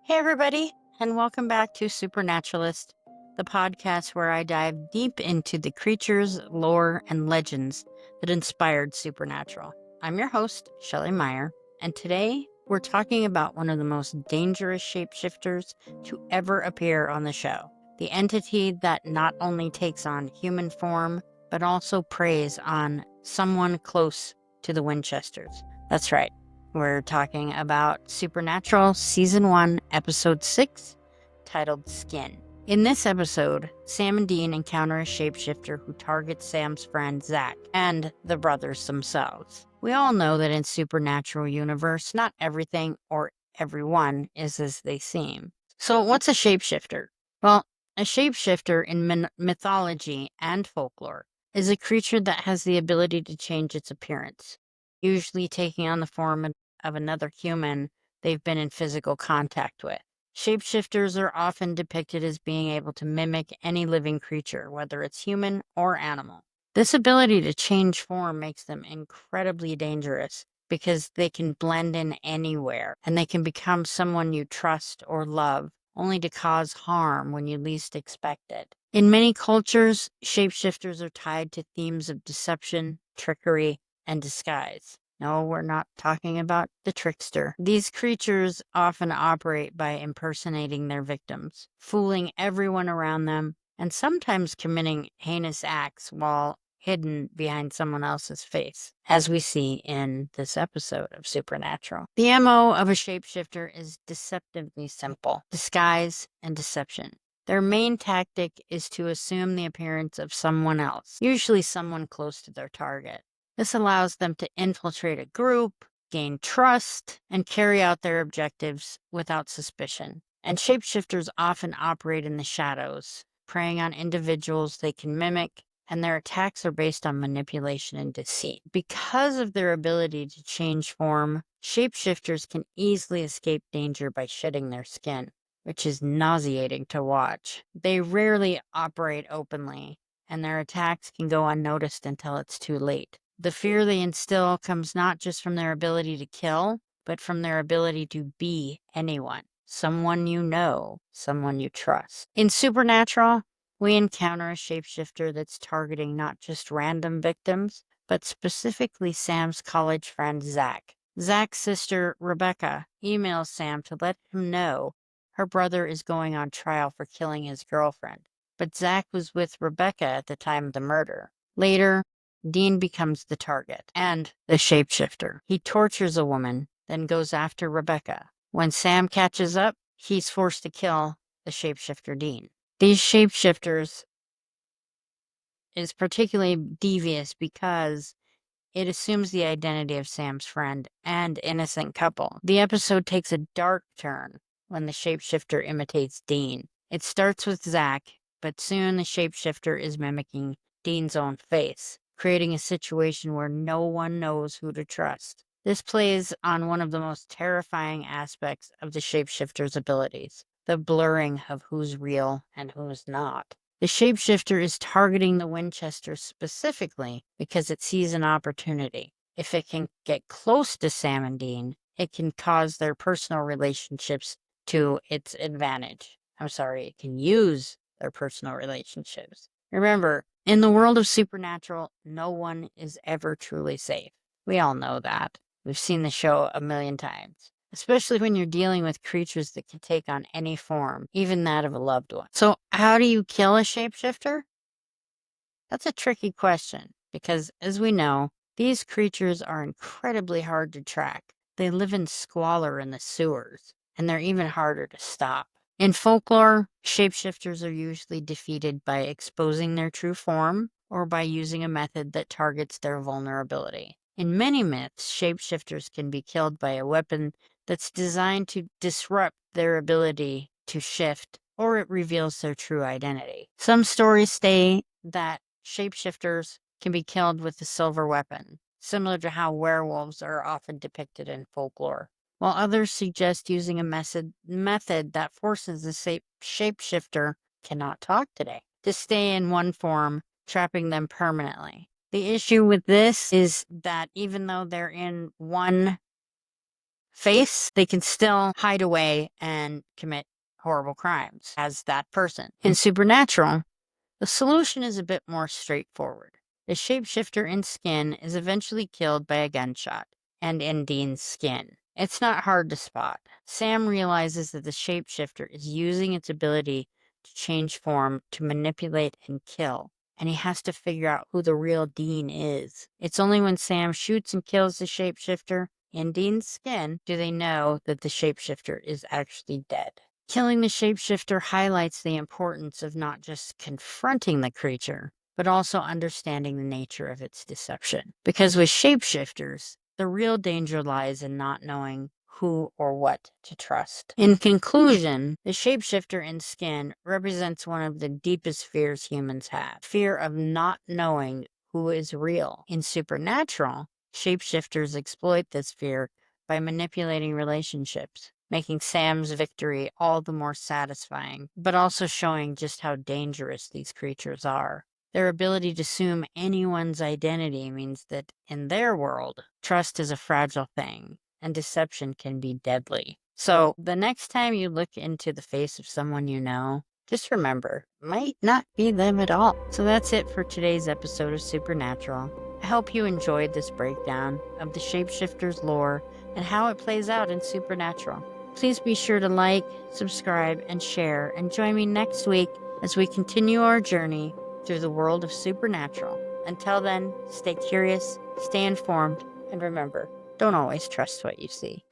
Hey, everybody, and welcome back to Supernaturalist, the podcast where I dive deep into the creatures, lore, and legends that inspired Supernatural. I'm your host, Shelley Meyer, and today we're talking about one of the most dangerous shapeshifters to ever appear on the show. The entity that not only takes on human form, but also preys on someone close to the Winchesters. That's right. We're talking about Supernatural Season 1, Episode 6, titled Skin. In this episode, Sam and Dean encounter a shapeshifter who targets Sam's friend Zach and the brothers themselves. We all know that in Supernatural universe, not everything or everyone is as they seem. So what's a shapeshifter? Well, a shapeshifter in mythology and folklore is a creature that has the ability to change its appearance, usually taking on the form of another human they've been in physical contact with. Shapeshifters are often depicted as being able to mimic any living creature, whether it's human or animal. This ability to change form makes them incredibly dangerous because they can blend in anywhere and they can become someone you trust or love, only to cause harm when you least expect it. In many cultures, shapeshifters are tied to themes of deception, trickery, and disguise. No, we're not talking about the trickster. These creatures often operate by impersonating their victims, fooling everyone around them, and sometimes committing heinous acts while hidden behind someone else's face, as we see in this episode of Supernatural. The MO of a shapeshifter is deceptively simple: disguise and deception. Their main tactic is to assume the appearance of someone else, usually someone close to their target. This allows them to infiltrate a group, gain trust, and carry out their objectives without suspicion. And shapeshifters often operate in the shadows, preying on individuals they can mimic, and their attacks are based on manipulation and deceit. Because of their ability to change form, shapeshifters can easily escape danger by shedding their skin, which is nauseating to watch. They rarely operate openly, and their attacks can go unnoticed until it's too late. The fear they instill comes not just from their ability to kill, but from their ability to be anyone. Someone you know, someone you trust. In Supernatural, we encounter a shapeshifter that's targeting not just random victims, but specifically Sam's college friend Zach. Zach's sister, Rebecca, emails Sam to let him know her brother is going on trial for killing his girlfriend, but Zach was with Rebecca at the time of the murder. Later, Dean becomes the target and the shapeshifter. He tortures a woman, then goes after Rebecca. When Sam catches up, he's forced to kill the shapeshifter Dean. These shapeshifters is particularly devious because it assumes the identity of Sam's friend and innocent couple. The episode takes a dark turn when the shapeshifter imitates Dean. It starts with Zach, but soon the shapeshifter is mimicking Dean's own face, creating a situation where no one knows who to trust. This plays on one of the most terrifying aspects of the shapeshifter's abilities: the blurring of who's real and who's not. The shapeshifter is targeting the Winchesters specifically because it sees an opportunity. If it can get close to Sam and Dean, it can cause their personal relationships to its advantage. It can use their personal relationships. Remember, in the world of Supernatural, no one is ever truly safe. We all know that. We've seen the show a million times, especially when you're dealing with creatures that can take on any form, even that of a loved one. So how do you kill a shapeshifter? That's a tricky question because, as we know, these creatures are incredibly hard to track. They live in squalor in the sewers, and they're even harder to stop. In folklore, shapeshifters are usually defeated by exposing their true form or by using a method that targets their vulnerability. In many myths, shapeshifters can be killed by a weapon that's designed to disrupt their ability to shift, or it reveals their true identity. Some stories say that shapeshifters can be killed with a silver weapon, similar to how werewolves are often depicted in folklore, while others suggest using a method that forces the shapeshifter cannot talk today to stay in one form, trapping them permanently. The issue with this is that even though they're in one face, they can still hide away and commit horrible crimes as that person. In Supernatural, the solution is a bit more straightforward. The shapeshifter in skin is eventually killed by a gunshot, and in Dean's skin. It's not hard to spot. Sam realizes that the shapeshifter is using its ability to change form to manipulate and kill, and he has to figure out who the real Dean is. It's only when Sam shoots and kills the shapeshifter in Dean's skin do they know that the shapeshifter is actually dead. Killing the shapeshifter highlights the importance of not just confronting the creature, but also understanding the nature of its deception. Because with shapeshifters, the real danger lies in not knowing who or what to trust. In conclusion, the shapeshifter in skin represents one of the deepest fears humans have: fear of not knowing who is real. In Supernatural, shapeshifters exploit this fear by manipulating relationships, making Sam's victory all the more satisfying, but also showing just how dangerous these creatures are. Their ability to assume anyone's identity means that in their world, trust is a fragile thing, and deception can be deadly. So the next time you look into the face of someone you know, just remember, it might not be them at all. So that's it for today's episode of Supernatural. I hope you enjoyed this breakdown of the shapeshifter's lore and how it plays out in Supernatural. Please be sure to like, subscribe, and share, and join me next week as we continue our journey through the world of Supernatural. Until then, stay curious, stay informed, and remember, don't always trust what you see.